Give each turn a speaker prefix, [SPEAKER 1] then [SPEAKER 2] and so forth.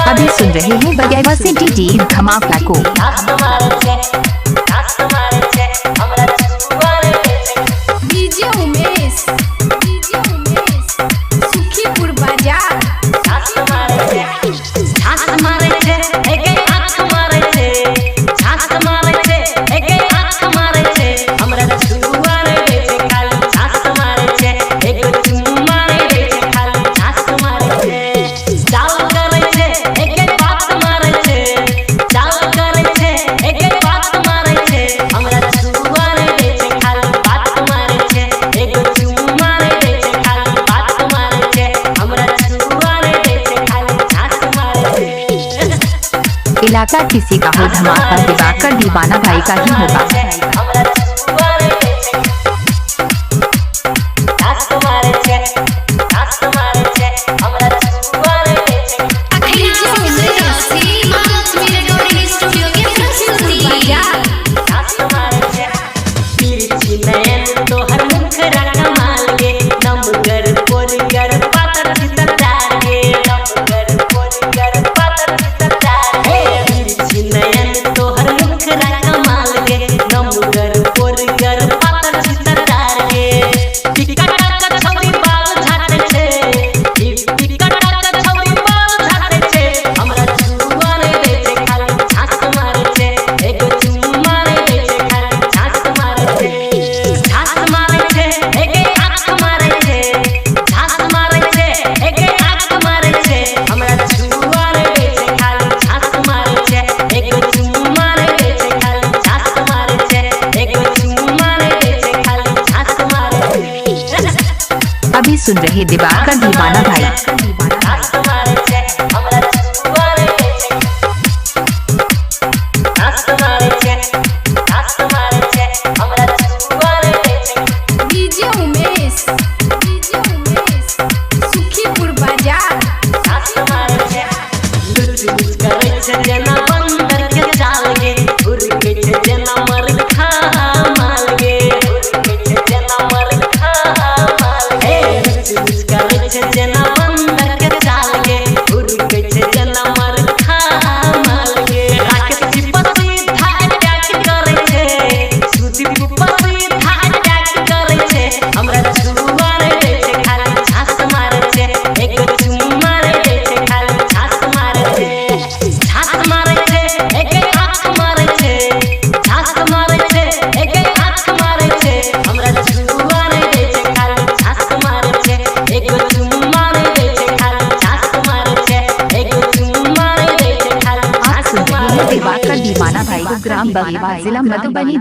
[SPEAKER 1] अभी सुन रहे हैं बगैर से डी धमाका को।
[SPEAKER 2] डीजे उमेश सुखीपुर बाजार।
[SPEAKER 1] इलाका किसी का हो धमाका दिवाकर दीवाना भाई का ही होगा। अभी सुन रहे दिवाकर दीवाना भाई।
[SPEAKER 2] डीजे उमेश सुखीपुर बाजार। दिवाकर दीवाना भाई, ग्राम बगीवा, जिला मधुबनी।